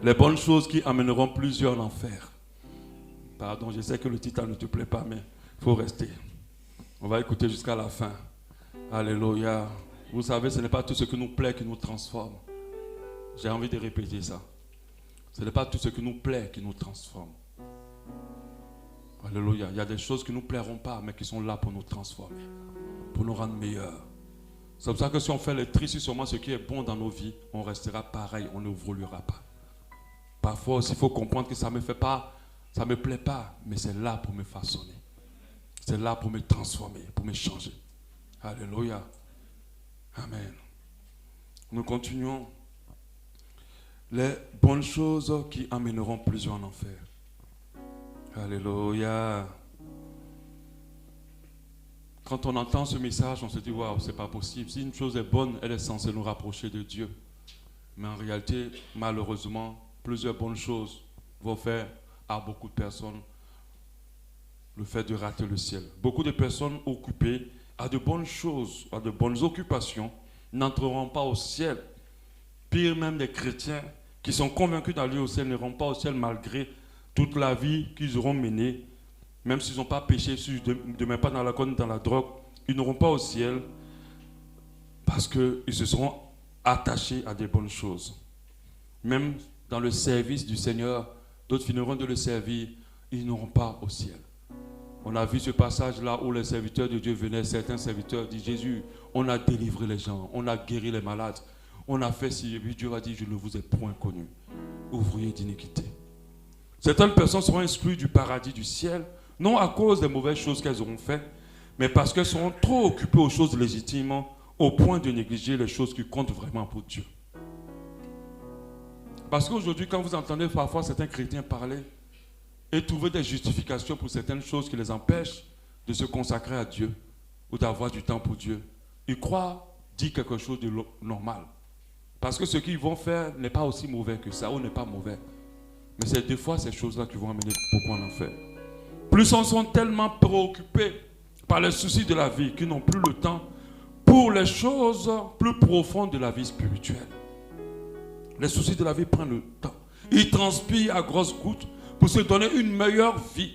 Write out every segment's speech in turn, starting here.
Les bonnes choses qui amèneront plusieurs en enfer. Pardon, je sais que le titre ne te plaît pas, mais il faut rester. On va écouter jusqu'à la fin. Alléluia. Vous savez, ce n'est pas tout ce qui nous plaît qui nous transforme. J'ai envie de répéter ça. Ce n'est pas tout ce qui nous plaît qui nous transforme. Alléluia. Il y a des choses qui ne nous plairont pas, mais qui sont là pour nous transformer, pour nous rendre meilleurs. C'est pour ça que si on fait le tri sur seulement ce qui est bon dans nos vies, on restera pareil, on n'évoluera pas. Parfois aussi, il faut comprendre que ça ne me fait pas, ça ne me plaît pas, mais c'est là pour me façonner. C'est là pour me transformer, pour me changer. Alléluia. Amen. Nous continuons. Les bonnes choses qui amèneront plusieurs en enfer. Alléluia. Quand on entend ce message, on se dit, waouh, c'est pas possible. Si une chose est bonne, elle est censée nous rapprocher de Dieu. Mais en réalité, malheureusement, plusieurs bonnes choses vont faire à beaucoup de personnes le fait de rater le ciel. Beaucoup de personnes occupées à de bonnes choses, à de bonnes occupations, n'entreront pas au ciel. Pire même des chrétiens qui sont convaincus d'aller au ciel n'iront pas au ciel malgré toute la vie qu'ils auront menée. Même s'ils n'ont pas péché, s'ils ne mettent pas dans la conne, dans la drogue, ils n'auront pas au ciel parce qu'ils se seront attachés à des bonnes choses. Même dans le service du Seigneur, d'autres finiront de le servir, ils n'auront pas au ciel. On a vu ce passage-là où les serviteurs de Dieu venaient, certains serviteurs disent, Jésus, on a délivré les gens, on a guéri les malades, on a fait ci, et puis Dieu va dire, je ne vous ai point connu, ouvriers d'iniquité. Certaines personnes seront exclues du paradis du ciel, non à cause des mauvaises choses qu'elles auront faites, mais parce qu'elles seront trop occupées aux choses légitimes, au point de négliger les choses qui comptent vraiment pour Dieu. Parce qu'aujourd'hui, quand vous entendez parfois certains chrétiens parler et trouver des justifications pour certaines choses qui les empêchent de se consacrer à Dieu ou d'avoir du temps pour Dieu, ils croient dire quelque chose de normal. Parce que ce qu'ils vont faire n'est pas aussi mauvais que ça, ou n'est pas mauvais. Mais c'est des fois ces choses-là qui vont amener beaucoup en enfer. Plus on sont tellement préoccupés par les soucis de la vie qu'ils n'ont plus le temps pour les choses plus profondes de la vie spirituelle. Les soucis de la vie prennent le temps. Ils transpirent à grosses gouttes pour se donner une meilleure vie,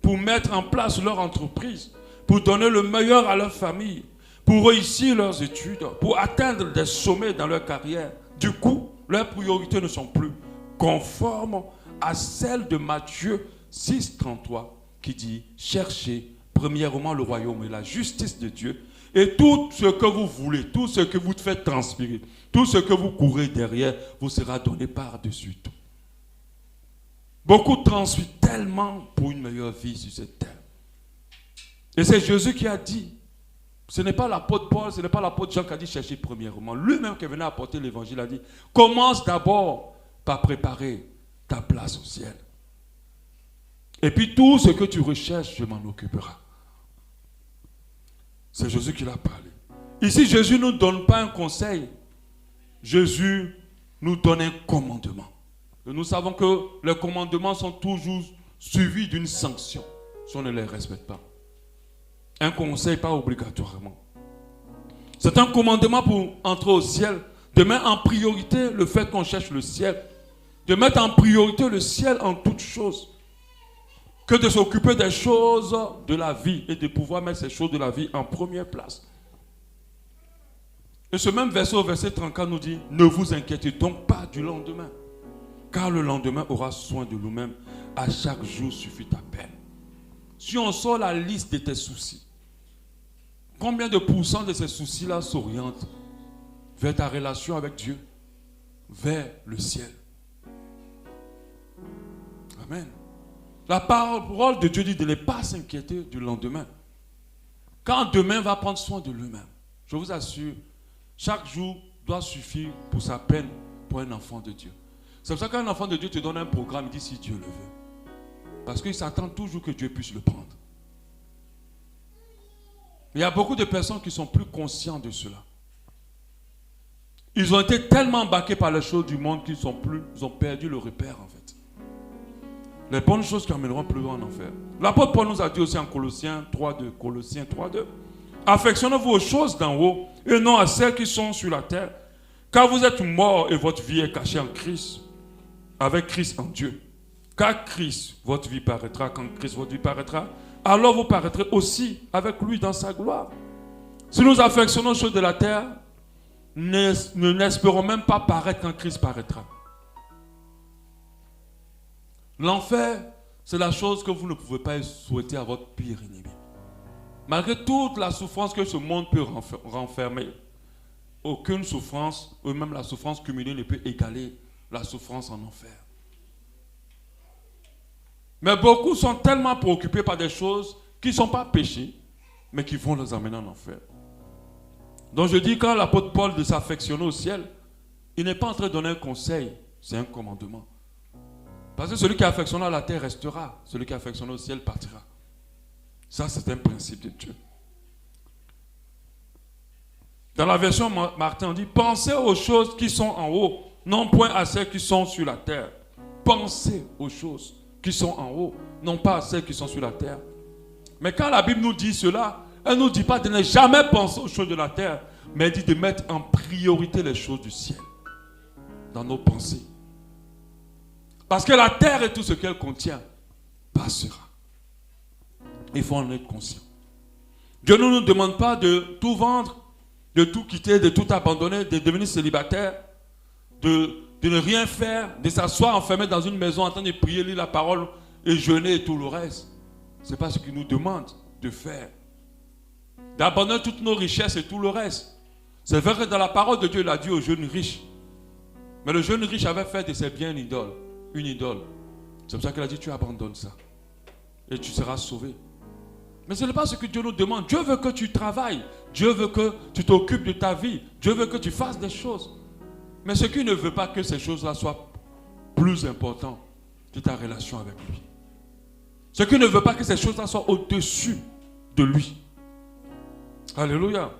pour mettre en place leur entreprise, pour donner le meilleur à leur famille, pour réussir leurs études, pour atteindre des sommets dans leur carrière. Du coup, leurs priorités ne sont plus conformes à celles de Matthieu 6,33 qui dit « Cherchez premièrement le royaume et la justice de Dieu et tout ce que vous voulez, tout ce que vous faites transpirer, tout ce que vous courez derrière vous sera donné par-dessus tout. » Beaucoup transpirent tellement pour une meilleure vie sur cette terre. Et c'est Jésus qui a dit, ce n'est pas l'apôtre Paul, ce n'est pas l'apôtre Jean qui a dit chercher premièrement. Lui-même qui venait apporter l'évangile a dit, commence d'abord par préparer ta place au ciel. Et puis tout ce que tu recherches, je m'en occuperai. C'est Jésus qui l'a parlé. Ici, Jésus ne nous donne pas un conseil. Jésus nous donne un commandement. Et nous savons que les commandements sont toujours suivis d'une sanction si on ne les respecte pas. Un conseil, pas obligatoirement. C'est un commandement pour entrer au ciel, de mettre en priorité le fait qu'on cherche le ciel, de mettre en priorité le ciel en toutes choses, que de s'occuper des choses de la vie et de pouvoir mettre ces choses de la vie en première place. Et ce même verset, au verset 34, nous dit, ne vous inquiétez donc pas du lendemain, car le lendemain aura soin de nous-mêmes. À chaque jour suffit ta peine. Si on sort la liste de tes soucis, combien de pourcents de ces soucis-là s'orientent vers ta relation avec Dieu, vers le ciel? Amen. La parole de Dieu dit de ne pas s'inquiéter du lendemain. Quand demain va prendre soin de lui-même, je vous assure, chaque jour doit suffire pour sa peine pour un enfant de Dieu. C'est pour ça qu'un enfant de Dieu te donne un programme, il dit si Dieu le veut. Parce qu'il s'attend toujours que Dieu puisse le prendre. Il y a beaucoup de personnes qui sont plus conscientes de cela. Ils ont été tellement embarqués par les choses du monde qu'ils ont perdu le repère en fait. Les bonnes choses qui amèneront plus loin en enfer. L'apôtre Paul nous a dit aussi en Colossiens 3.2, Colossiens 3.2, affectionnez-vous aux choses d'en haut et non à celles qui sont sur la terre, car vous êtes morts et votre vie est cachée en Christ. avec Christ en Dieu. Car Christ, votre vie paraîtra, quand Christ, votre vie paraîtra, alors vous paraîtrez aussi avec lui dans sa gloire. Si nous affectionnons aux choses de la terre, nous n'espérons même pas paraître quand Christ paraîtra. L'enfer, c'est la chose que vous ne pouvez pas souhaiter à votre pire ennemi. Malgré toute la souffrance que ce monde peut renfermer, aucune souffrance, ou même la souffrance cumulée, ne peut égaler la souffrance en enfer. Mais beaucoup sont tellement préoccupés par des choses qui ne sont pas péchés, mais qui vont les amener en enfer. Donc je dis, quand l'apôtre Paul de s'affectionner au ciel, il n'est pas en train de donner un conseil, c'est un commandement. Parce que celui qui est affectionné à la terre restera, celui qui est affectionné au ciel partira. Ça, c'est un principe de Dieu. Dans la version Martin, on dit, pensez aux choses qui sont en haut, non point à celles qui sont sur la terre. Pensez aux choses qui sont en haut, non pas à celles qui sont sur la terre. Mais quand la Bible nous dit cela, elle ne nous dit pas de ne jamais penser aux choses de la terre, mais elle dit de mettre en priorité les choses du ciel dans nos pensées. Parce que la terre et tout ce qu'elle contient passera. Il faut en être conscient. Dieu ne nous demande pas de tout vendre, de tout quitter, de tout abandonner, de devenir célibataire, de ne rien faire, de s'asseoir enfermé dans une maison en train de prier, lire la parole et jeûner et tout le reste. Ce n'est pas ce qu'il nous demande de faire. D'abandonner toutes nos richesses et tout le reste. C'est vrai que dans la parole de Dieu, il a dit au jeune riche. Mais le jeune riche avait fait de ses biens une idole. C'est pour ça qu'il a dit, tu abandonnes ça. Et tu seras sauvé. Mais ce n'est pas ce que Dieu nous demande. Dieu veut que tu travailles. Dieu veut que tu t'occupes de ta vie. Dieu veut que tu fasses des choses. Mais ce qui ne veut pas que ces choses-là soient plus importantes que ta relation avec lui. Ce qui ne veut pas que ces choses-là soient au-dessus de lui. Alléluia.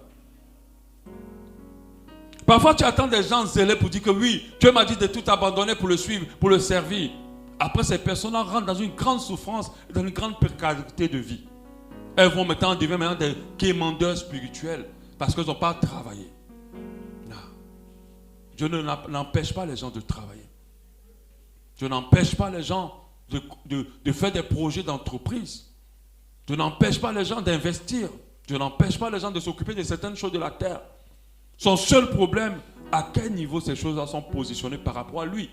Parfois, tu attends des gens zélés pour dire que oui, Dieu m'a dit de tout abandonner pour le suivre, pour le servir. Après, ces personnes-là rentrent dans une grande souffrance, dans une grande précarité de vie. Elles vont maintenant devenir des quémandeurs spirituels parce qu'elles n'ont pas travaillé. Non. Dieu n'empêche pas les gens de travailler. Dieu n'empêche pas les gens de faire des projets d'entreprise. Dieu n'empêche pas les gens d'investir. Dieu n'empêche pas les gens de s'occuper de certaines choses de la terre. Son seul problème, à quel niveau ces choses-là sont positionnées par rapport à lui.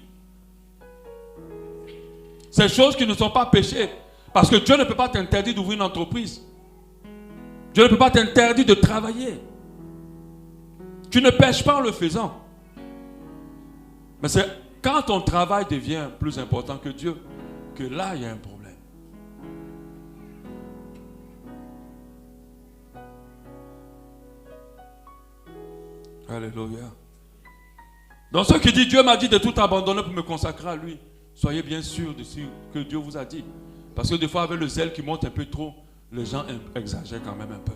Ces choses qui ne sont pas péchées. Parce que Dieu ne peut pas t'interdire d'ouvrir une entreprise. Dieu ne peut pas t'interdire de travailler. Tu ne pêches pas en le faisant. Mais c'est quand ton travail devient plus important que Dieu, que là, il y a un problème. Alléluia. Donc ceux qui disent, Dieu m'a dit de tout abandonner pour me consacrer à lui, soyez bien sûrs de ce que Dieu vous a dit. Parce que des fois, avec le zèle qui monte un peu trop, les gens exagèrent quand même un peu.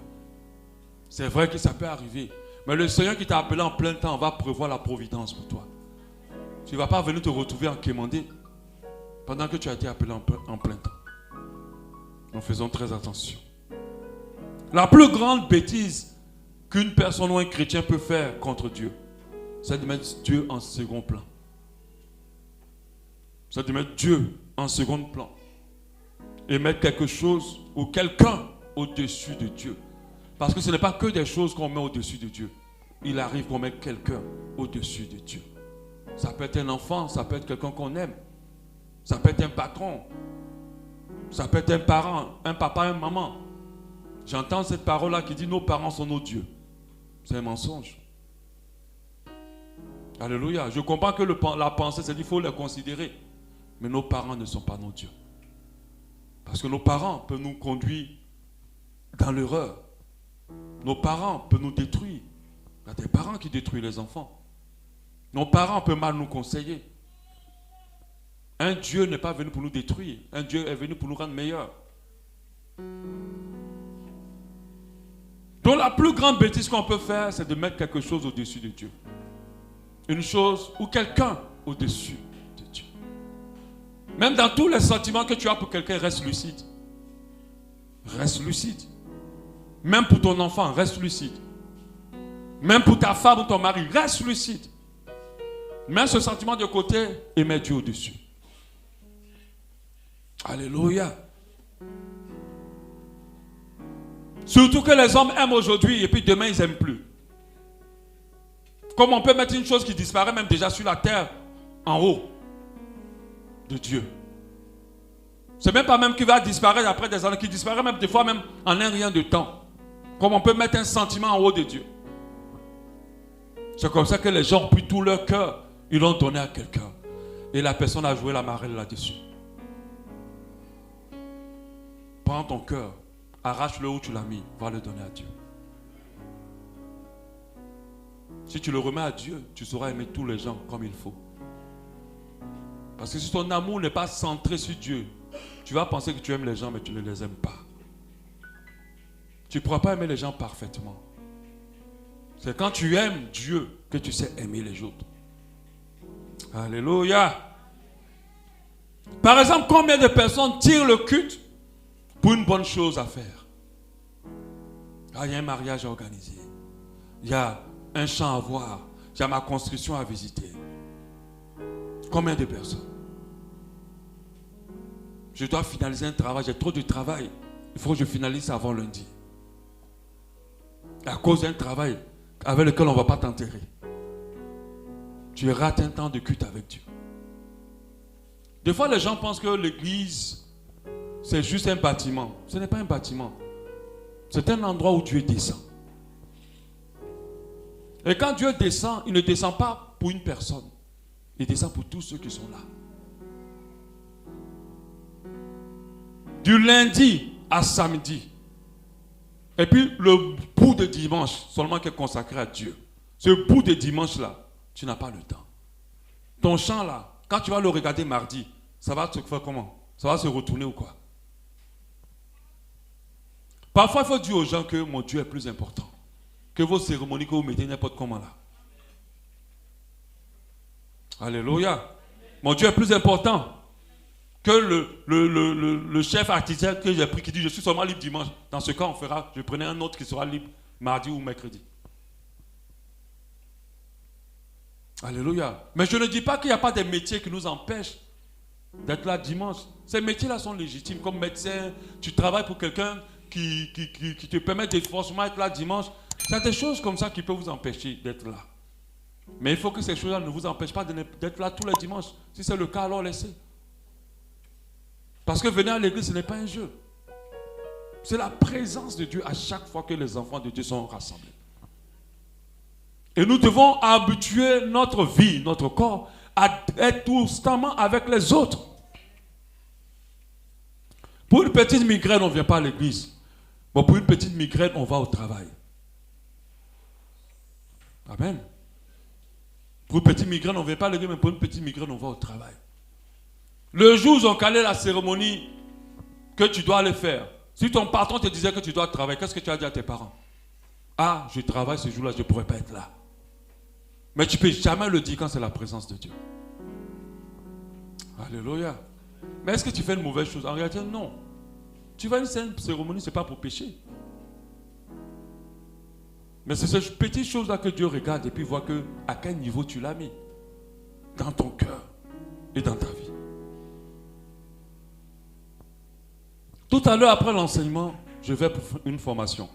C'est vrai que ça peut arriver. Mais le Seigneur qui t'a appelé en plein temps va prévoir la providence pour toi. Tu ne vas pas venir te retrouver en quémandé pendant que tu as été appelé en plein temps. Donc faisons très attention. La plus grande bêtise qu'une personne ou un chrétien peut faire contre Dieu, c'est de mettre Dieu en second plan. C'est de mettre Dieu en second plan. Et mettre quelque chose ou quelqu'un au-dessus de Dieu. Parce que ce n'est pas que des choses qu'on met au-dessus de Dieu. Il arrive qu'on mette quelqu'un au-dessus de Dieu. Ça peut être un enfant, ça peut être quelqu'un qu'on aime. Ça peut être un patron. Ça peut être un parent, un papa, une maman. J'entends cette parole-là qui dit nos parents sont nos dieux. C'est un mensonge. Alléluia. Je comprends que la pensée, c'est qu'il faut les considérer. Mais nos parents ne sont pas nos dieux. Parce que nos parents peuvent nous conduire dans l'erreur. Nos parents peuvent nous détruire. Il y a des parents qui détruisent les enfants. Nos parents peuvent mal nous conseiller. Un Dieu n'est pas venu pour nous détruire. Un Dieu est venu pour nous rendre meilleurs. Donc la plus grande bêtise qu'on peut faire, c'est de mettre quelque chose au-dessus de Dieu. Une chose ou quelqu'un au-dessus de Dieu. Même dans tous les sentiments que tu as pour quelqu'un, reste lucide. Reste lucide. Même pour ton enfant, reste lucide. Même pour ta femme ou ton mari, reste lucide. Mets ce sentiment de côté et mets Dieu au-dessus. Alléluia. Surtout que les hommes aiment aujourd'hui et puis demain ils n'aiment plus. Comme on peut mettre une chose qui disparaît même déjà sur la terre, en haut de Dieu. C'est même pas même qui va disparaître après des années, qui disparaît même des fois même en un rien de temps. Comme on peut mettre un sentiment en haut de Dieu. C'est comme ça que les gens ont pris tout leur cœur, ils l'ont donné à quelqu'un. Et la personne a joué la marelle là-dessus. Prends ton cœur, arrache-le où tu l'as mis, va le donner à Dieu. Si tu le remets à Dieu, tu sauras aimer tous les gens comme il faut. Parce que si ton amour n'est pas centré sur Dieu, tu vas penser que tu aimes les gens, mais tu ne les aimes pas. Tu ne pourras pas aimer les gens parfaitement. C'est quand tu aimes Dieu que tu sais aimer les autres. Alléluia. Par exemple, combien de personnes tirent le culte pour une bonne chose à faire? Ah, il y a un mariage à organiser. Il y a un champ à voir. Il y a ma construction à visiter. Combien de personnes? Je dois finaliser un travail. J'ai trop de travail. Il faut que je finalise avant lundi. À cause d'un travail avec lequel on ne va pas t'enterrer. Tu rates un temps de culte avec Dieu. Des fois, les gens pensent que l'église, c'est juste un bâtiment. Ce n'est pas un bâtiment. C'est un endroit où Dieu descend. Et quand Dieu descend, il ne descend pas pour une personne. Il descend pour tous ceux qui sont là. Du lundi à samedi. Et puis le bout de dimanche, seulement qui est consacré à Dieu. Ce bout de dimanche-là, tu n'as pas le temps. Ton chant là, quand tu vas le regarder mardi, ça va se faire comment? Ça va se retourner ou quoi? Parfois, il faut dire aux gens que mon Dieu est plus important que vos cérémonies que vous mettez n'importe comment là. Alléluia. Mon Dieu est plus important que le chef artisan que j'ai pris qui dit je suis seulement libre dimanche. Dans ce cas, je prenais un autre qui sera libre mardi ou mercredi. Alléluia. Mais je ne dis pas qu'il n'y a pas des métiers qui nous empêchent d'être là dimanche. Ces métiers-là sont légitimes. Comme médecin, tu travailles pour quelqu'un qui te permet de forcément être là dimanche. C'est des choses comme ça qui peuvent vous empêcher d'être là. Mais il faut que ces choses-là ne vous empêchent pas d'être là tous les dimanches. Si c'est le cas, alors laissez. Parce que venir à l'église, ce n'est pas un jeu. C'est la présence de Dieu à chaque fois que les enfants de Dieu sont rassemblés. Et nous devons habituer notre vie, notre corps, à être constamment avec les autres. Pour une petite migraine, on ne vient pas à l'église. Bon, pour une petite migraine, on va au travail. Amen. Pour une petite migraine, on ne vient pas à l'église, mais pour une petite migraine, on va au travail. Le jour où ils ont calé la cérémonie que tu dois aller faire, si ton patron te disait que tu dois travailler, qu'est-ce que tu as dit à tes parents? Ah, je travaille ce jour-là, je ne pourrais pas être là. Mais tu ne peux jamais le dire quand c'est la présence de Dieu. Alléluia. Mais est-ce que tu fais une mauvaise chose? En réalité, non. Tu vas à une cérémonie, ce n'est pas pour pécher. Mais c'est ces petites choses-là que Dieu regarde et puis voit à quel niveau tu l'as mis. Dans ton cœur et dans ta vie. Tout à l'heure, après l'enseignement, je vais pour une formation.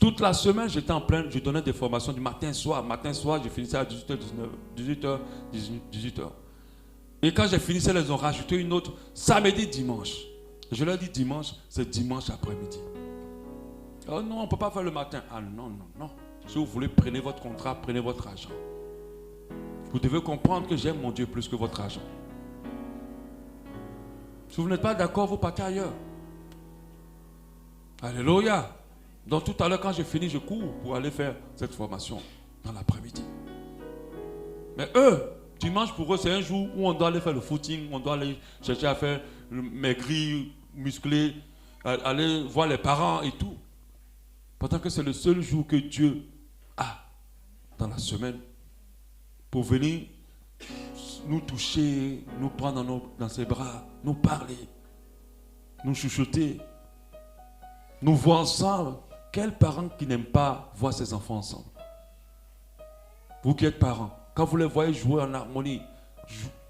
Toute la semaine, j'étais en plein, je donnais des formations du matin, soir. Matin, soir, je finissais à 18h. Et quand j'ai fini, ils ont rajouté une autre, samedi, dimanche. Je leur dis dimanche, c'est dimanche après-midi. Oh non, on ne peut pas faire le matin. Ah non, non, non. Si vous voulez, prenez votre contrat, prenez votre argent. Vous devez comprendre que j'aime mon Dieu plus que votre argent. Si vous n'êtes pas d'accord, vous partez ailleurs. Alléluia. Donc tout à l'heure, quand j'ai fini, je cours pour aller faire cette formation dans l'après-midi. Mais eux, dimanche pour eux, c'est un jour où on doit aller faire le footing, on doit aller chercher à faire maigrir, muscler, aller voir les parents et tout. Pourtant que c'est le seul jour que Dieu a dans la semaine pour venir nous toucher, nous prendre dans ses bras, nous parler, nous chuchoter, nous voir ensemble. Quel parent qui n'aime pas voir ses enfants ensemble? Vous qui êtes parents, quand vous les voyez jouer en harmonie,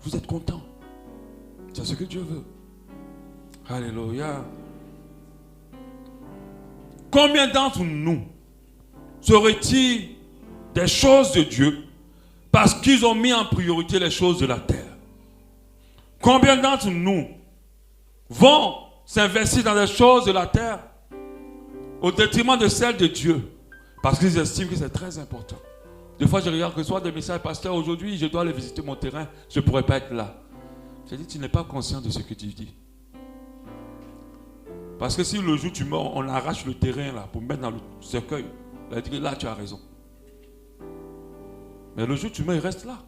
vous êtes contents. C'est ce que Dieu veut. Alléluia. Combien d'entre nous se retirent des choses de Dieu parce qu'ils ont mis en priorité les choses de la terre? Combien d'entre nous vont s'investir dans les choses de la terre au détriment de celles de Dieu parce qu'ils estiment que c'est très important? Des fois, je regarde que soit des messages, pasteur, aujourd'hui, je dois aller visiter mon terrain, je ne pourrais pas être là. J'ai dit, tu n'es pas conscient de ce que tu dis. Parce que si le jour tu meurs, on arrache le terrain là pour mettre dans le cercueil, là tu as raison. Mais le jour tu meurs, il reste là.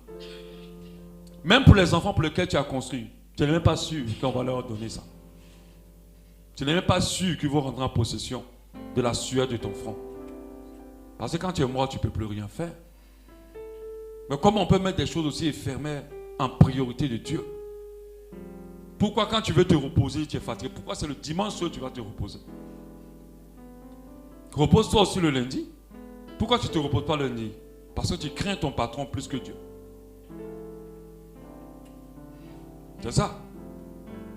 Même pour les enfants pour lesquels tu as construit, tu n'es même pas sûr qu'on va leur donner ça. Tu n'es même pas sûr qu'ils vont rentrer en possession de la sueur de ton front. Parce que quand tu es mort, tu ne peux plus rien faire. Mais comment on peut mettre des choses aussi éphémères en priorité de Dieu? Pourquoi quand tu veux te reposer, tu es fatigué? Pourquoi c'est le dimanche que tu vas te reposer? Repose-toi aussi le lundi. Pourquoi tu ne te reposes pas le lundi? Parce que tu crains ton patron plus que Dieu. C'est ça.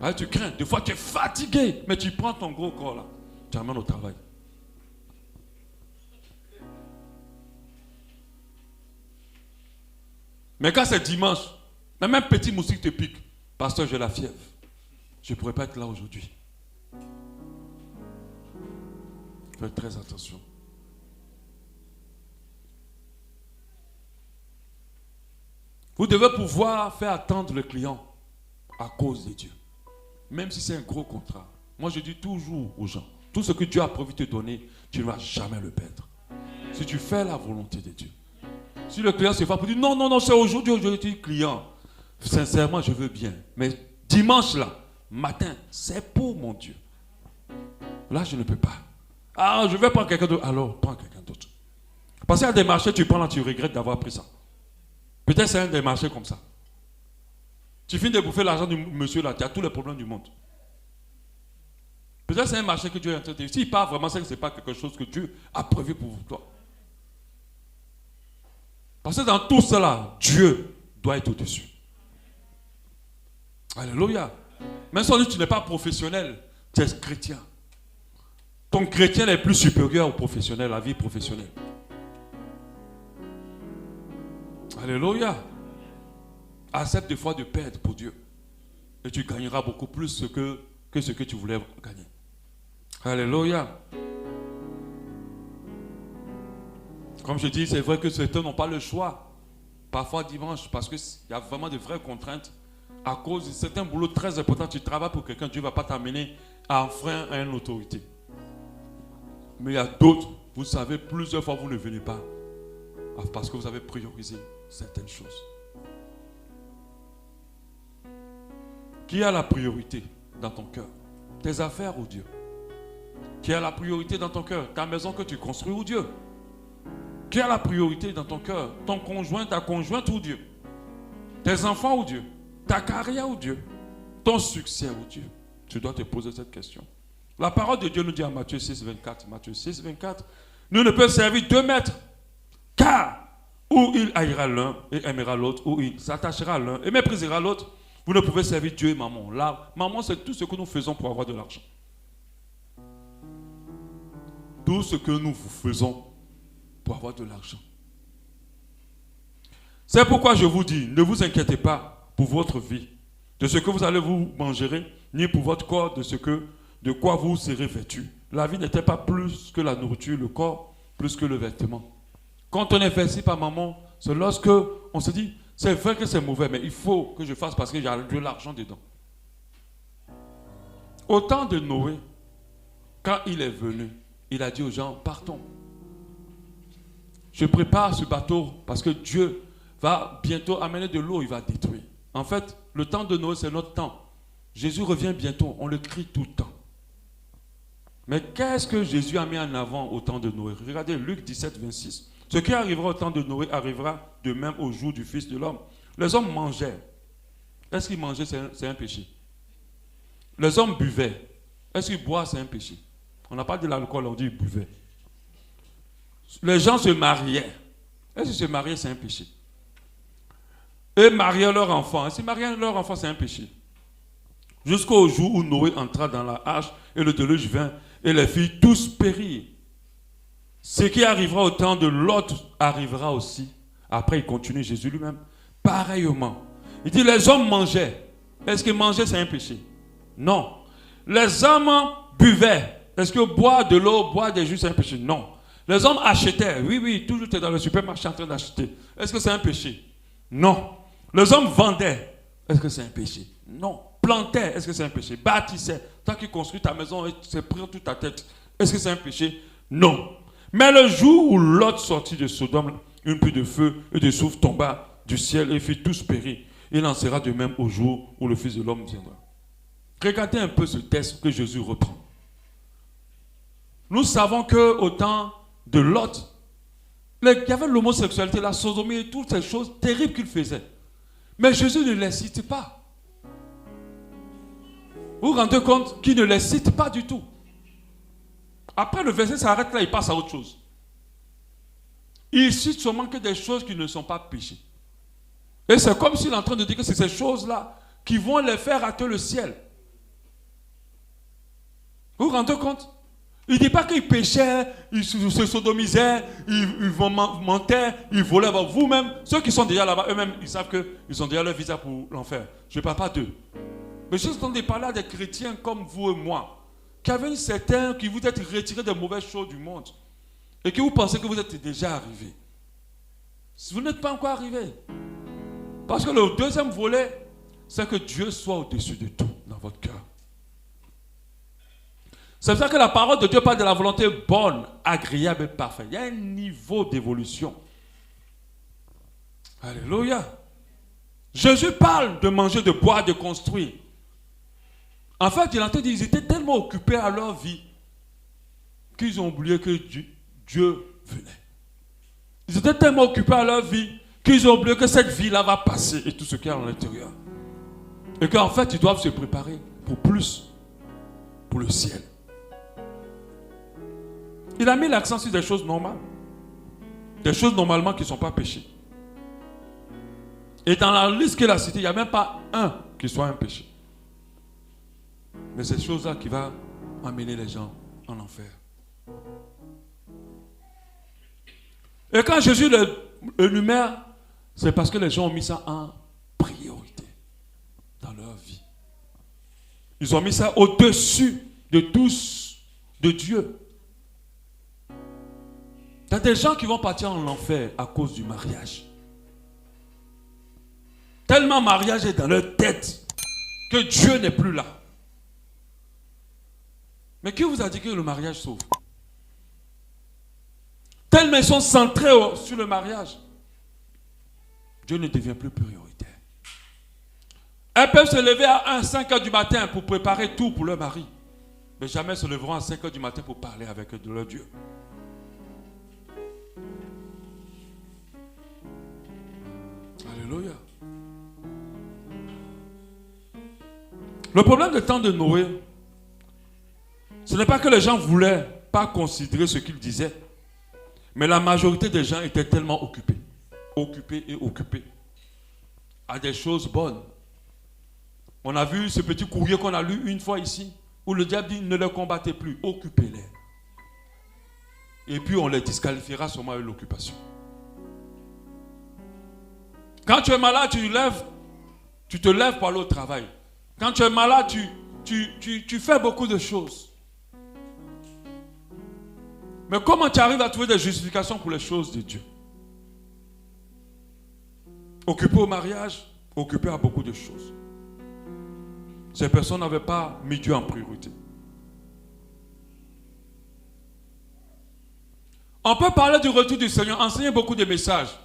Ouais, tu crains. Des fois tu es fatigué, mais tu prends ton gros corps là. Tu amènes au travail. Mais quand c'est dimanche, même un petit moustique te pique. Pasteur, j'ai la fièvre. Je ne pourrais pas être là aujourd'hui. Faites très attention. Vous devez pouvoir faire attendre le client à cause de Dieu. Même si c'est un gros contrat. Moi, je dis toujours aux gens, tout ce que Dieu a prévu de te donner, tu ne vas jamais le perdre. Si tu fais la volonté de Dieu. Si le client se fait pour dire, non, c'est aujourd'hui, je dis client. Sincèrement, je veux bien. Mais dimanche là, matin, c'est pour mon Dieu. Là, je ne peux pas. Ah, je vais prendre quelqu'un d'autre. Alors, prends quelqu'un d'autre. Parce qu'il y a des marchés, tu prends là, tu regrettes d'avoir pris ça. Peut-être c'est un des marchés comme ça. Tu finis de bouffer l'argent du monsieur là, tu as tous les problèmes du monde. Peut-être c'est un marché que Dieu est en train de... S'il part vraiment, c'est que ce n'est pas quelque chose que Dieu a prévu pour toi. Parce que dans tout cela, Dieu doit être au-dessus. Alléluia. Même si tu n'es pas professionnel, tu es chrétien. Ton chrétien est plus supérieur au professionnel, à la vie professionnelle. Alléluia. Accepte des fois de perdre pour Dieu. Et tu gagneras beaucoup plus que ce que tu voulais gagner. Alléluia. Comme je dis, c'est vrai que certains n'ont pas le choix. Parfois dimanche, parce qu'il y a vraiment de vraies contraintes. À cause de certains boulots très importants, tu travailles pour quelqu'un, Dieu ne va pas t'amener à enfreindre à une autorité. Mais il y a d'autres, vous savez, plusieurs fois vous ne venez pas. Parce que vous avez priorisé certaines choses. Qui a la priorité dans ton cœur? Tes affaires ou Dieu? Qui a la priorité dans ton cœur? Ta maison que tu construis ou Dieu? Qui a la priorité dans ton cœur? Ton conjoint, ta conjointe ou Dieu? Tes enfants ou Dieu? Ta carrière ou Dieu? Ton succès ou Dieu? Tu dois te poser cette question. La parole de Dieu nous dit en Matthieu 6, 24. Matthieu 6, 24. Nous ne pouvons servir deux maîtres. Car ou il haïra l'un et aimera l'autre, ou il s'attachera à l'un et méprisera l'autre. Vous ne pouvez servir Dieu et maman. Là, maman, c'est tout ce que nous faisons pour avoir de l'argent. Tout ce que nous faisons pour avoir de l'argent. C'est pourquoi je vous dis, ne vous inquiétez pas pour votre vie, de ce que vous allez vous manger, ni pour votre corps, de quoi vous serez vêtu. La vie n'était pas plus que la nourriture, le corps plus que le vêtement. Quand on est vêtu par maman, c'est lorsque on se dit, c'est vrai que c'est mauvais, mais il faut que je fasse parce que j'ai de l'argent dedans. Au temps de Noé, quand il est venu, il a dit aux gens, partons. Je prépare ce bateau parce que Dieu va bientôt amener de l'eau, il va détruire. En fait, le temps de Noé, c'est notre temps. Jésus revient bientôt, on le crie tout le temps. Mais qu'est-ce que Jésus a mis en avant au temps de Noé? Regardez Luc 17, 26. Ce qui arrivera au temps de Noé arrivera de même au jour du Fils de l'homme. Les hommes mangeaient. Est-ce qu'ils mangeaient, c'est un péché? Les hommes buvaient. Est-ce qu'ils boivent, c'est un péché? On n'a pas de l'alcool, on dit ils buvaient. Les gens se mariaient. Est-ce que se marier, c'est un péché? Et marier leur enfant. Est-ce que marier leur enfant, c'est un péché? Jusqu'au jour où Noé entra dans la arche et le déluge vint et les filles tous périrent. Ce qui arrivera au temps de Lot arrivera aussi. Après, il continue, Jésus lui-même. Pareillement. Il dit, les hommes mangeaient. Est-ce que manger, c'est un péché? Non. Les hommes buvaient. Est-ce que boire de l'eau, boire des jus, c'est un péché? Non. Les hommes achetaient. Oui, toujours tu es dans le supermarché en train d'acheter. Est-ce que c'est un péché? Non. Les hommes vendaient. Est-ce que c'est un péché? Non. Plantaient. Est-ce que c'est un péché? Bâtissaient. Toi qui construis ta maison et tu sais prendre toute ta tête. Est-ce que c'est un péché? Non. Mais le jour où Lot sortit de Sodome, une pluie de feu et de soufre tomba du ciel et fit tous périr. Il en sera de même au jour où le Fils de l'homme viendra. Regardez un peu ce texte que Jésus reprend. Nous savons qu'au temps de Lot, il y avait l'homosexualité, la sodomie et toutes ces choses terribles qu'il faisait. Mais Jésus ne les cite pas. Vous vous rendez compte qu'il ne les cite pas du tout. Après, le verset s'arrête là, il passe à autre chose. Il cite seulement que des choses qui ne sont pas péchées. Et c'est comme s'il est en train de dire que c'est ces choses-là qui vont les faire rater le ciel. Vous vous rendez compte? Il ne dit pas qu'ils péchaient, ils se sodomisaient, ils mentaient, ils volaient. Vous-même, ceux qui sont déjà là-bas, eux-mêmes, ils savent qu'ils ont déjà leur visa pour l'enfer. Je ne parle pas d'eux. Mais je suis en train de parler à des chrétiens comme vous et moi, qui avaient une certaine, qui vous êtes retirés des mauvaises choses du monde, et que vous pensez que vous êtes déjà arrivés. Vous n'êtes pas encore arrivés. Parce que le deuxième volet, c'est que Dieu soit au-dessus de tout dans votre cœur. C'est pour ça que la parole de Dieu parle de la volonté bonne, agréable et parfaite. Il y a un niveau d'évolution. Alléluia. Jésus parle de manger, de boire, de construire. En fait, il entend dire qu'ils étaient tellement occupés à leur vie qu'ils ont oublié que Dieu venait. Ils étaient tellement occupés à leur vie qu'ils ont oublié que cette vie-là va passer et tout ce qu'il y a à l'intérieur. Et qu'en fait, ils doivent se préparer pour plus, pour le ciel. Il a mis l'accent sur des choses normales. Des choses normalement qui ne sont pas péchées. Et dans la liste qu'il a citée, il n'y a même pas un qui soit un péché. Mais c'est ces choses-là qui vont amener les gens en enfer. Et quand Jésus l'énumère, c'est parce que les gens ont mis ça en priorité dans leur vie. Ils ont mis ça au-dessus de tous, de Dieu. Il y a des gens qui vont partir en enfer à cause du mariage. Tellement mariage est dans leur tête que Dieu n'est plus là. Mais qui vous a dit que le mariage sauve? Tellement ils sont centrés sur le mariage. Dieu ne devient plus prioritaire. Elles peuvent se lever à 5 heures du matin pour préparer tout pour leur mari. Mais jamais se leveront à 5 heures du matin pour parler avec eux de leur Dieu. Alléluia. Le problème du temps de Noé, ce n'est pas que les gens ne voulaient pas considérer ce qu'il disait, mais la majorité des gens étaient tellement occupés à des choses bonnes. On a vu ce petit courrier qu'on a lu une fois ici, où le diable dit ne les combattez plus, occupez-les. Et puis on les disqualifiera sûrement avec l'occupation. Quand tu es malade, tu te lèves pour aller au travail. Quand tu es malade, tu fais beaucoup de choses. Mais comment tu arrives à trouver des justifications pour les choses de Dieu? Occupé au mariage, occupé à beaucoup de choses. Ces personnes n'avaient pas mis Dieu en priorité. On peut parler du retour du Seigneur, enseigner beaucoup de messages.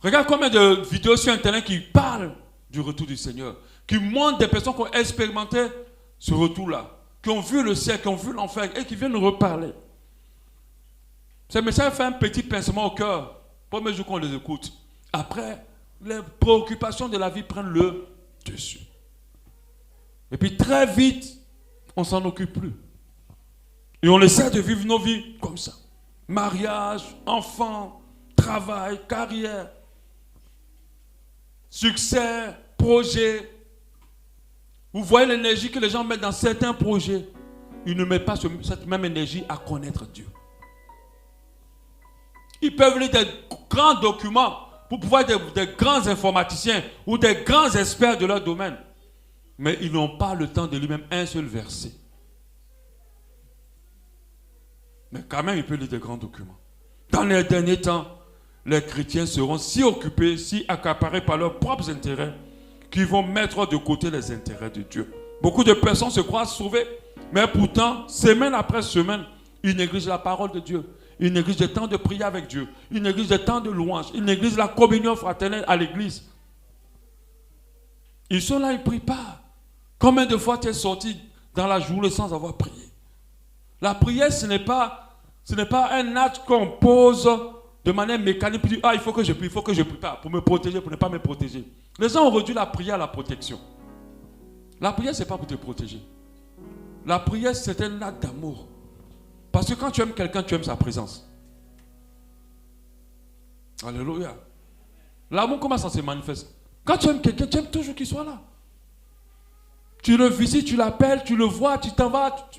Regarde combien de vidéos sur Internet qui parlent du retour du Seigneur, qui montrent des personnes qui ont expérimenté ce retour-là, qui ont vu le ciel, qui ont vu l'enfer et qui viennent nous reparler. Ces messages font un petit pincement au cœur, pour le jour qu'on les écoute. Après, les préoccupations de la vie prennent le dessus. Et puis très vite, on ne s'en occupe plus. Et on essaie de vivre nos vies comme ça. Mariage, enfants, travail, carrière, succès, projet. Vous voyez l'énergie que les gens mettent dans certains projets. Ils ne mettent pas cette même énergie à connaître Dieu. Ils peuvent lire des grands documents pour pouvoir être des grands informaticiens ou des grands experts de leur domaine. Mais ils n'ont pas le temps de lire même un seul verset. Mais quand même, ils peuvent lire des grands documents. Dans les derniers temps, les chrétiens seront si occupés, si accaparés par leurs propres intérêts, qu'ils vont mettre de côté les intérêts de Dieu. Beaucoup de personnes se croient sauvées, mais pourtant, semaine après semaine, ils négligent la parole de Dieu. Ils négligent le temps de prier avec Dieu. Ils négligent le temps de louange. Ils négligent la communion fraternelle à l'église. Ils sont là, ils ne prient pas. Combien de fois tu es sorti dans la journée sans avoir prié? La prière, ce n'est pas un acte qu'on pose de manière mécanique. Puis il faut que je prie, il faut que je prie pas pour me protéger, pour ne pas me protéger. Les gens ont réduit la prière à la protection. La prière, ce n'est pas pour te protéger. La prière, c'est un acte d'amour. Parce que quand tu aimes quelqu'un, tu aimes sa présence. Alléluia. L'amour, comment ça se manifeste? Quand tu aimes quelqu'un, tu aimes toujours qu'il soit là. Tu le visites, tu l'appelles, tu le vois, tu t'en vas.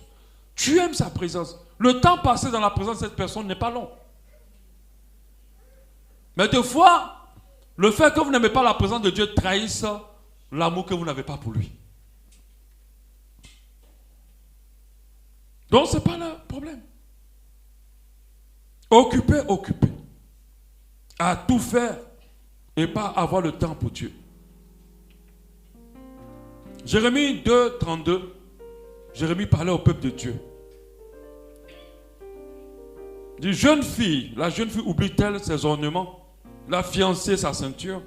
Tu aimes sa présence. Le temps passé dans la présence de cette personne n'est pas long. Mais des fois, le fait que vous n'aimez pas la présence de Dieu trahisse l'amour que vous n'avez pas pour lui. Donc, ce n'est pas le problème. Occupé. À tout faire et pas avoir le temps pour Dieu. Jérémie 2, 32. Jérémie parlait au peuple de Dieu. Il dit, la jeune fille oublie-t-elle ses ornements, la fiancée sa ceinture,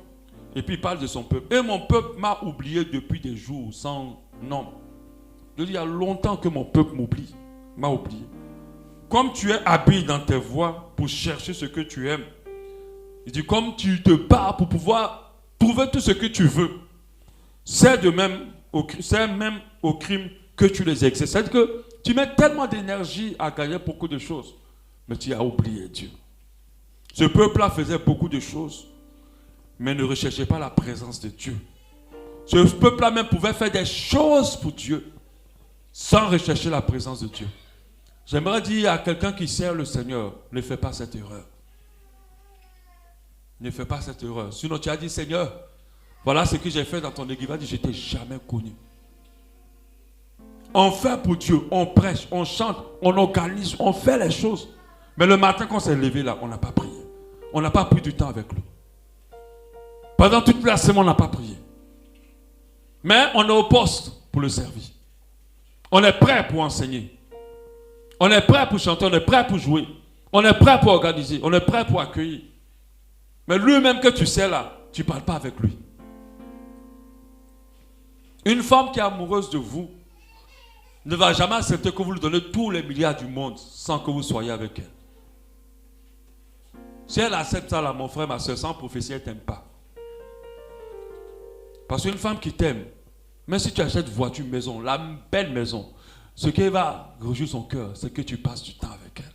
et puis il parle de son peuple. Et mon peuple m'a oublié depuis des jours sans nombre. Il dit, il y a longtemps que mon peuple m'a oublié. Comme tu es habile dans tes voies pour chercher ce que tu aimes, il dit, comme tu te bats pour pouvoir trouver tout ce que tu veux, c'est même au crime que tu les exerces. C'est-à-dire que tu mets tellement d'énergie à gagner beaucoup de choses, mais tu as oublié Dieu. Ce peuple-là faisait beaucoup de choses, mais ne recherchait pas la présence de Dieu. Ce peuple-là même pouvait faire des choses pour Dieu, sans rechercher la présence de Dieu. J'aimerais dire à quelqu'un qui sert le Seigneur, ne fais pas cette erreur. Ne fais pas cette erreur. Sinon tu as dit, Seigneur, voilà ce que j'ai fait dans ton église. Il va dire, je ne t'ai jamais connu. On fait pour Dieu, on prêche, on chante, on organise, on fait les choses. Mais le matin quand on s'est levé là, on n'a pas prié. On n'a pas pris du temps avec lui. Pendant toute la semaine, on n'a pas prié. Mais on est au poste pour le servir. On est prêt pour enseigner. On est prêt pour chanter, on est prêt pour jouer. On est prêt pour organiser, on est prêt pour accueillir. Mais lui-même que tu sais là, tu ne parles pas avec lui. Une femme qui est amoureuse de vous ne va jamais accepter que vous lui donnez tous les milliards du monde sans que vous soyez avec elle. Si elle accepte ça là, mon frère, ma soeur, sans prophétie, elle ne t'aime pas. Parce qu'une femme qui t'aime, même si tu achètes voiture, maison, la belle maison, ce qui va réjouir son cœur, c'est que tu passes du temps avec elle.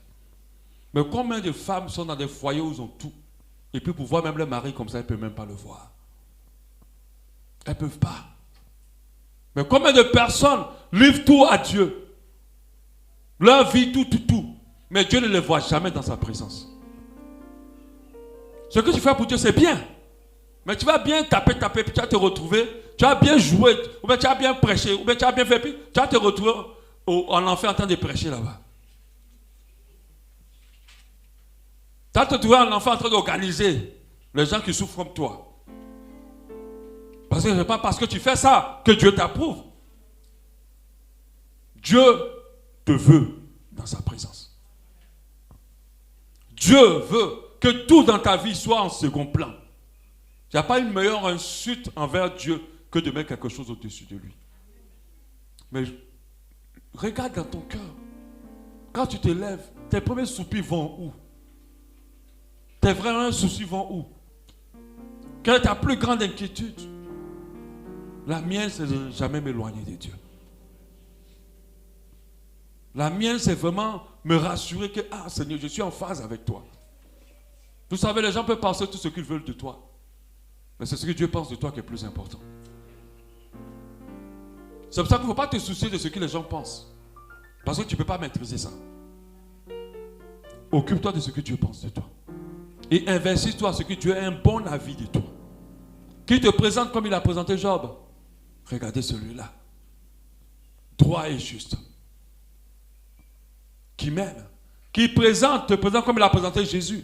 Mais combien de femmes sont dans des foyers où ils ont tout, et puis pour voir même leur mari comme ça, elles ne peuvent même pas le voir. Elles ne peuvent pas. Mais combien de personnes livrent tout à Dieu, leur vie, tout, mais Dieu ne les voit jamais dans sa présence. Ce que tu fais pour Dieu, c'est bien. Mais tu vas bien taper, puis tu vas te retrouver, tu vas bien jouer, ou bien tu vas bien prêcher, ou bien tu vas bien faire, puis tu vas te retrouver en enfer en train de prêcher là-bas. Tu vas te retrouver en enfer en train d'organiser les gens qui souffrent comme toi. Parce que ce n'est pas parce que tu fais ça que Dieu t'approuve. Dieu te veut dans sa présence. Dieu veut que tout dans ta vie soit en second plan. Il n'y a pas une meilleure insulte envers Dieu que de mettre quelque chose au-dessus de lui. Mais regarde dans ton cœur. Quand tu te lèves, tes premiers soupirs vont où? Tes vrais soucis vont où? Quelle est ta plus grande inquiétude? La mienne, c'est de ne jamais m'éloigner de Dieu. La mienne, c'est vraiment me rassurer que, ah Seigneur, je suis en phase avec toi. Vous savez, les gens peuvent penser tout ce qu'ils veulent de toi. Mais c'est ce que Dieu pense de toi qui est plus important. C'est pour ça qu'il ne faut pas te soucier de ce que les gens pensent. Parce que tu ne peux pas maîtriser ça. Occupe-toi de ce que Dieu pense de toi. Et investis-toi à ce que Dieu ait un bon avis de toi. Qui te présente comme il a présenté Job. Regardez celui-là. Droit et juste. Qui m'aime. Qui te présente comme il a présenté Jésus.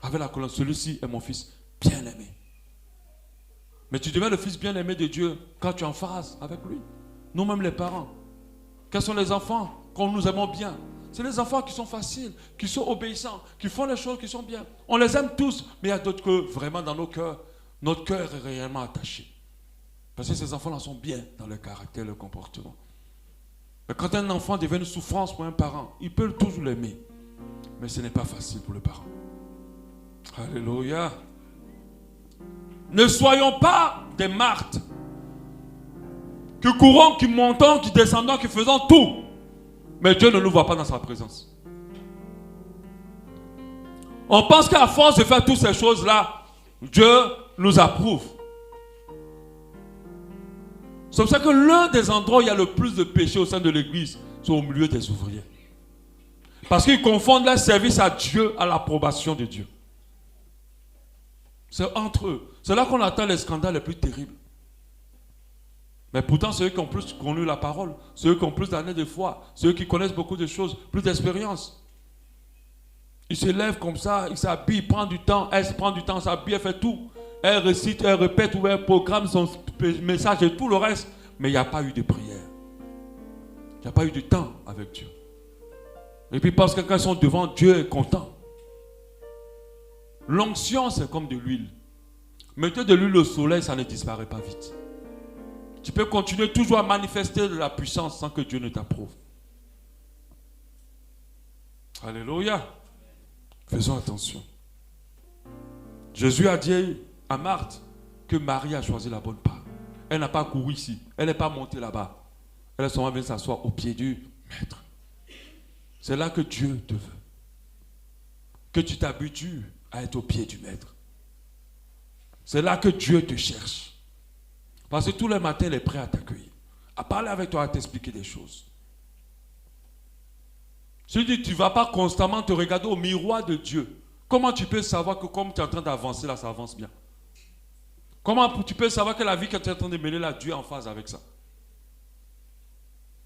Avec la colonne, celui-ci est mon fils bien-aimé. Mais tu deviens le fils bien-aimé de Dieu quand tu es en phase avec lui. Nous-mêmes les parents. Quels sont les enfants qu'on nous aimons bien? C'est les enfants qui sont faciles, qui sont obéissants, qui font les choses qui sont bien. On les aime tous, mais il y a d'autres que vraiment dans nos cœurs, notre cœur est réellement attaché. Parce que ces enfants-là sont bien dans leur caractère, leur comportement. Mais quand un enfant devient une souffrance pour un parent, il peut toujours l'aimer. Mais ce n'est pas facile pour le parent. Alléluia. Ne soyons pas des Marthes qui courons, qui montons, qui descendons, qui faisons tout. Mais Dieu ne nous voit pas dans sa présence. On pense qu'à force de faire toutes ces choses-là, Dieu nous approuve. C'est pour ça que l'un des endroits où il y a le plus de péché au sein de l'église, c'est au milieu des ouvriers. Parce qu'ils confondent leur service à Dieu à l'approbation de Dieu. C'est entre eux. C'est là qu'on attend les scandales les plus terribles. Mais pourtant, ceux qui ont plus connu la parole, ceux qui ont plus d'années de foi, ceux qui connaissent beaucoup de choses, plus d'expérience. Ils se lèvent comme ça, ils s'habillent, ils prennent du temps, elle se prend du temps, s'habille, elle fait tout. Elle récite, elle répète, ou elle programme son message et tout le reste. Mais il n'y a pas eu de prière. Il n'y a pas eu de temps avec Dieu. Et puis parce que quand ils sont devant Dieu, est content. L'onction, c'est comme de l'huile. Mettez de l'huile au soleil, ça ne disparaît pas vite. Tu peux continuer toujours à manifester de la puissance sans que Dieu ne t'approuve. Alléluia. Faisons attention. Jésus a dit à Marthe que Marie a choisi la bonne part. Elle n'a pas couru ici. Elle n'est pas montée là-bas. Elle est seulement venue s'asseoir au pied du Maître. C'est là que Dieu te veut. Que tu t'habitues à être au pied du Maître. C'est là que Dieu te cherche. Parce que tous les matins, il est prêt à t'accueillir, à parler avec toi, à t'expliquer des choses. Je dis, tu ne vas pas constamment te regarder au miroir de Dieu. Comment tu peux savoir que comme tu es en train d'avancer là, ça avance bien? Comment tu peux savoir que la vie que tu es en train de mener là, Dieu est en phase avec ça?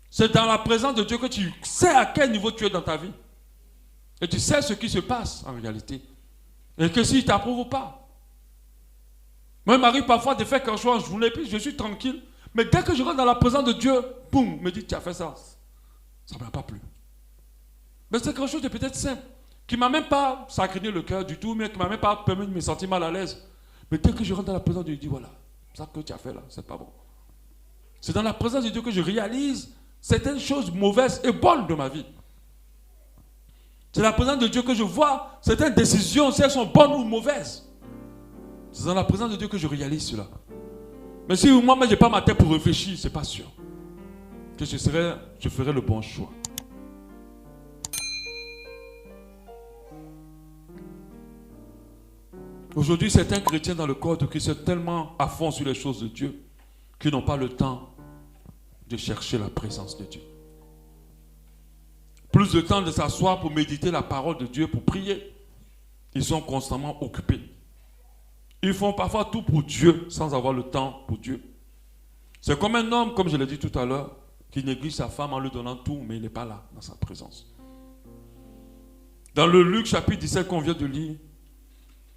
C'est dans la présence de Dieu que tu sais à quel niveau tu es dans ta vie. Et tu sais ce qui se passe en réalité. Et que s'il t'approuve ou pas. Moi, il m'arrive parfois de faire quelque chose en journée, puis je suis tranquille. Mais dès que je rentre dans la présence de Dieu, boum, me dit, tu as fait ça. Ça ne m'a pas plu. Mais c'est quelque chose de peut-être simple, qui ne m'a même pas sacrifié le cœur du tout, mais qui ne m'a même pas permis de me sentir mal à l'aise. Mais dès que je rentre dans la présence de Dieu, je dis, voilà, ça que tu as fait là, c'est pas bon. C'est dans la présence de Dieu que je réalise certaines choses mauvaises et bonnes de ma vie. C'est dans la présence de Dieu que je vois certaines décisions, si elles sont bonnes ou mauvaises. C'est dans la présence de Dieu que je réalise cela. Mais si moi-même je n'ai pas ma tête pour réfléchir, ce n'est pas sûr que je ferai le bon choix. Aujourd'hui, certains chrétiens dans le corps de Christ sont tellement à fond sur les choses de Dieu qu'ils n'ont pas le temps de chercher la présence de Dieu. Plus de temps de s'asseoir pour méditer la parole de Dieu, pour prier. Ils sont constamment occupés. Ils font parfois tout pour Dieu sans avoir le temps pour Dieu. C'est comme un homme, comme je l'ai dit tout à l'heure, qui néglige sa femme en lui donnant tout, mais il n'est pas là, dans sa présence. Dans le Luc chapitre 17 qu'on vient de lire,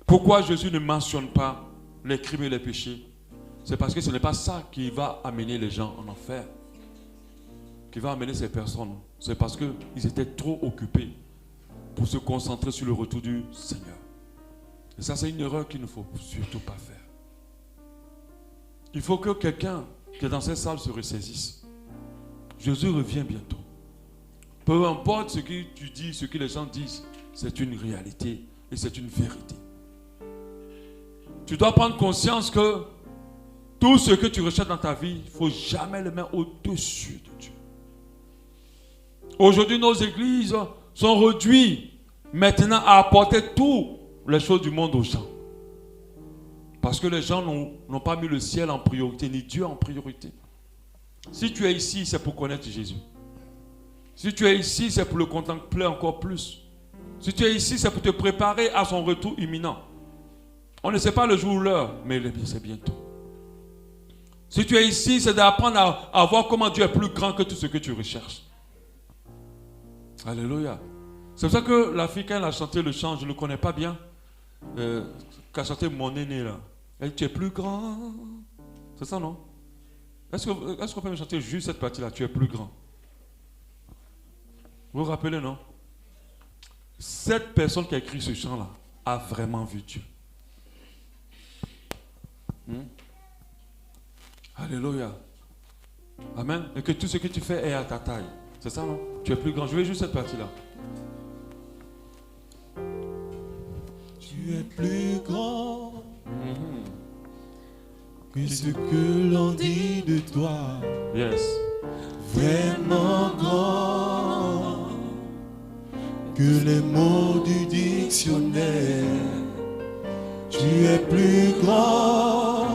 pourquoi Jésus ne mentionne pas les crimes et les péchés? C'est parce que ce n'est pas ça qui va amener les gens en enfer, qui va amener ces personnes. C'est parce qu'ils étaient trop occupés pour se concentrer sur le retour du Seigneur. Et ça, c'est une erreur qu'il ne faut surtout pas faire. Il faut que quelqu'un qui est dans cette salle se ressaisisse. Jésus revient bientôt. Peu importe ce que tu dis, ce que les gens disent, c'est une réalité et c'est une vérité. Tu dois prendre conscience que tout ce que tu recherches dans ta vie, il ne faut jamais le mettre au-dessus de Dieu. Aujourd'hui, nos églises sont réduites maintenant à apporter toutes les choses du monde aux gens. Parce que les gens n'ont pas mis le ciel en priorité, ni Dieu en priorité. Si tu es ici, c'est pour connaître Jésus. Si tu es ici, c'est pour le contempler encore plus. Si tu es ici, c'est pour te préparer à son retour imminent. On ne sait pas le jour ou l'heure, mais c'est bientôt. Si tu es ici, c'est d'apprendre à voir comment Dieu est plus grand que tout ce que tu recherches. Alléluia. C'est pour ça que la fille, quand elle a chanté le chant, je ne le connais pas bien, qui a chanté Mon aîné là. Elle dit, tu es plus grand. C'est ça, non? Est-ce qu'on peut me chanter juste cette partie-là? Tu es plus grand. Vous vous rappelez, non? Cette personne qui a écrit ce chant-là a vraiment vu Dieu. Alléluia. Amen. Et que tout ce que tu fais est à ta taille. C'est ça, non? Tu es plus grand. Je veux juste cette partie-là. Tu es plus grand que ce que l'on dit de toi. Yes. Vraiment grand que les mots du dictionnaire. Tu es plus grand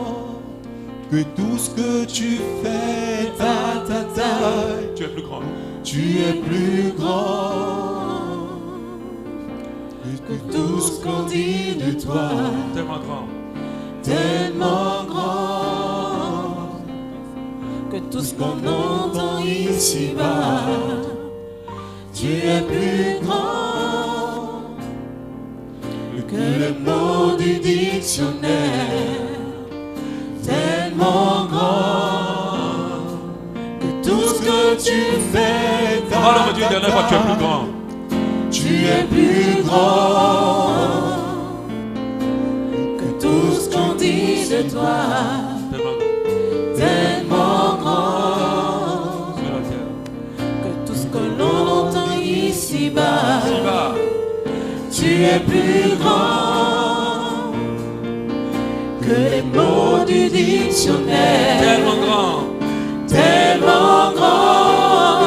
que tout ce que tu fais à ta taille. Tu es plus grand. Tu es plus grand que tout ce qu'on dit de toi. Tellement grand. Tellement grand que tout ce qu'on entend ici-bas. Tu es plus grand que les mots du dictionnaire. Tellement grand que tout ce que tu fais. Comment l'on me dit la dernière fois, tu es plus grand? Tu es plus grand que tout ce qu'on dit de toi. Tellement grand Sur la terre. que tout ce que l'on entend ici-bas. Ici-bas. Tu es plus grand que les mots du dictionnaire. Tellement grand. Tellement grand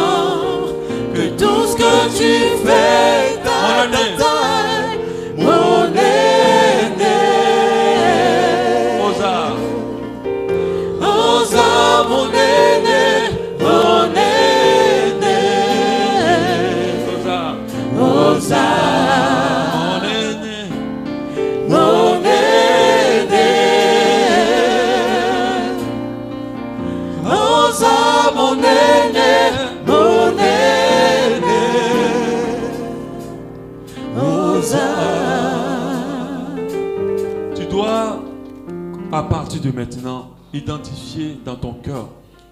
que tout ce que tu fais à ta taille, mon aîné. Osa. Osa, mon aîné, mon aîné. Osa. Osa, Mon aîné. mon aîné. Osa, mon aîné, mon aîné. Osa. Tu dois, à partir de maintenant, identifier dans ton cœur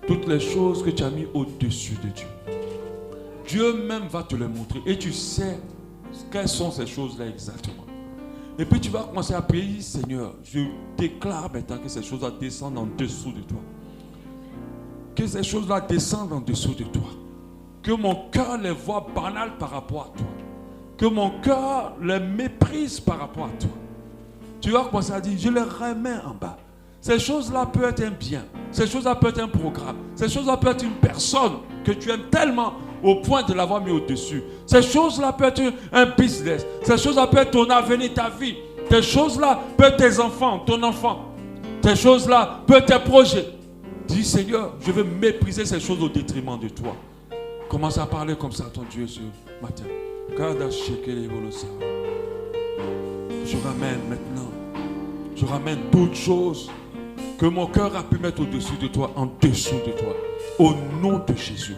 toutes les choses que tu as mis au-dessus de Dieu. Dieu même va te les montrer et tu sais quelles sont ces choses-là exactement. Et puis tu vas commencer à prier, Seigneur, je déclare maintenant que ces choses-là descendent en dessous de toi. Que ces choses-là descendent en dessous de toi. Que mon cœur les voit banales par rapport à toi. Que mon cœur les méprise par rapport à toi. Tu vas commencer à dire, je les remets en bas. Ces choses-là peuvent être un bien. Ces choses-là peuvent être un programme. Ces choses-là peuvent être une personne que tu aimes tellement au point de l'avoir mis au-dessus. Ces choses-là peuvent être un business. Ces choses-là peuvent être ton avenir, ta vie. Ces choses-là peuvent être tes enfants, ton enfant. Ces choses-là peuvent être tes projets. Dis, Seigneur, je veux mépriser ces choses au détriment de toi. Commence à parler comme ça à ton Dieu ce matin. Je ramène maintenant. Je ramène toutes choses que mon cœur a pu mettre au-dessus de toi, en dessous de toi. Au nom de Jésus.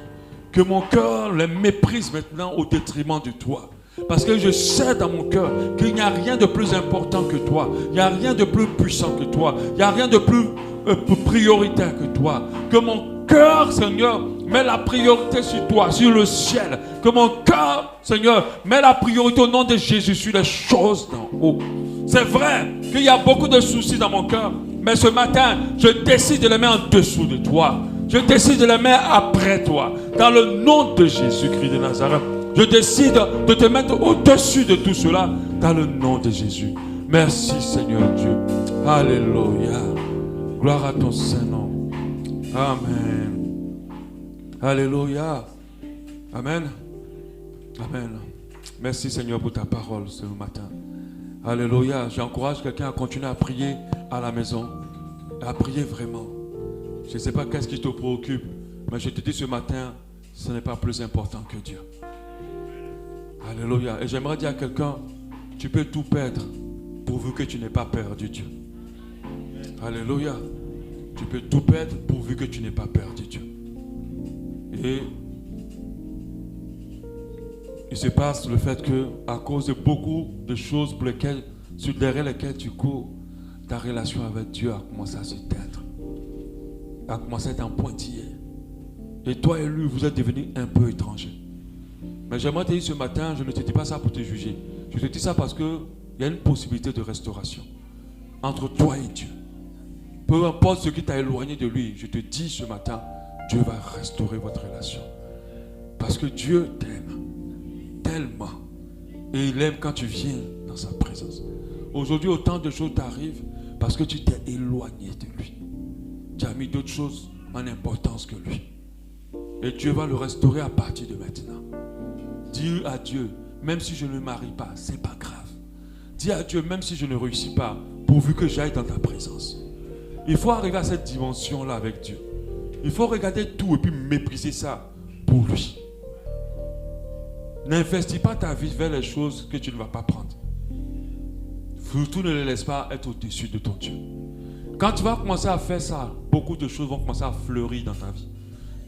Que mon cœur les méprise maintenant au détriment de toi. Parce que je sais dans mon cœur qu'il n'y a rien de plus important que toi. Il n'y a rien de plus puissant que toi. Il n'y a rien de plus prioritaire que toi. Que mon cœur, Seigneur, met la priorité sur toi, sur le ciel. Que mon cœur, Seigneur, met la priorité au nom de Jésus sur les choses d'en haut. C'est vrai qu'il y a beaucoup de soucis dans mon cœur. Mais ce matin, je décide de les mettre en dessous de toi. Je décide de les mettre après toi. Dans le nom de Jésus-Christ de Nazareth. Je décide de te mettre au-dessus de tout cela. Dans le nom de Jésus. Merci Seigneur Dieu. Alléluia. Gloire à ton Saint-Nom. Amen. Alléluia. Amen. Amen. Merci Seigneur pour ta parole ce matin. Alléluia. J'encourage quelqu'un à continuer à prier à la maison. À prier vraiment. Je ne sais pas qu'est-ce qui te préoccupe. Mais je te dis ce matin, ce n'est pas plus important que Dieu. Alléluia. Et j'aimerais dire à quelqu'un, tu peux tout perdre pourvu que tu n'aies pas perdu Dieu. Alléluia. Tu peux tout perdre pourvu que tu n'aies pas perdu Dieu. Et il se passe le fait que, à cause de beaucoup de choses pour lesquelles, derrière lesquelles tu cours, ta relation avec Dieu a commencé à se teindre, a commencé à être en pointillé. Et toi et lui, vous êtes devenus un peu étrangers. Mais j'aimerais te dire ce matin, je ne te dis pas ça pour te juger. Je te dis ça parce qu'il y a une possibilité de restauration entre toi et Dieu. Peu importe ce qui t'a éloigné de lui, je te dis ce matin, Dieu va restaurer votre relation. Parce que Dieu t'aime tellement. Et il aime quand tu viens dans sa présence. Aujourd'hui, autant de choses t'arrivent parce que tu t'es éloigné de lui. Tu as mis d'autres choses en importance que lui. Et Dieu va le restaurer à partir de maintenant. Dis à Dieu, même si je ne me marie pas, c'est pas grave. Dis à Dieu, même si je ne réussis pas, pourvu que j'aille dans ta présence. Il faut arriver à cette dimension-là avec Dieu. Il faut regarder tout et puis mépriser ça pour lui. N'investis pas ta vie vers les choses que tu ne vas pas prendre. Surtout ne les laisse pas être au-dessus de ton Dieu. Quand tu vas commencer à faire ça, beaucoup de choses vont commencer à fleurir dans ta vie.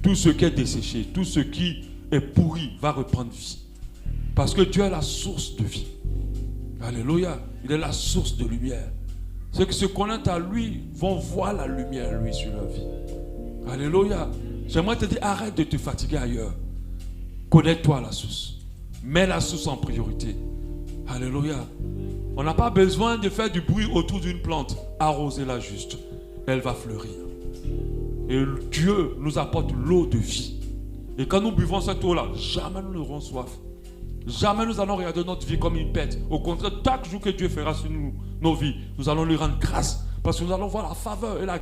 Tout ce qui est desséché, tout ce qui est pourri va reprendre vie. Parce que Dieu est la source de vie. Alléluia. Il est la source de lumière. Ceux qui se connectent à lui vont voir la lumière, lui, sur leur vie. Alléluia. J'aimerais te dire, arrête de te fatiguer ailleurs. Connecte-toi à la source. Mets la source en priorité. Alléluia. On n'a pas besoin de faire du bruit autour d'une plante. Arrosez-la juste. Elle va fleurir. Et Dieu nous apporte l'eau de vie. Et quand nous buvons cette eau-là, jamais nous n'aurons soif. Jamais nous allons regarder notre vie comme une bête. Au contraire, chaque jour que Dieu fera sur nous, nos vies, nous allons lui rendre grâce. Parce que nous allons voir la faveur et la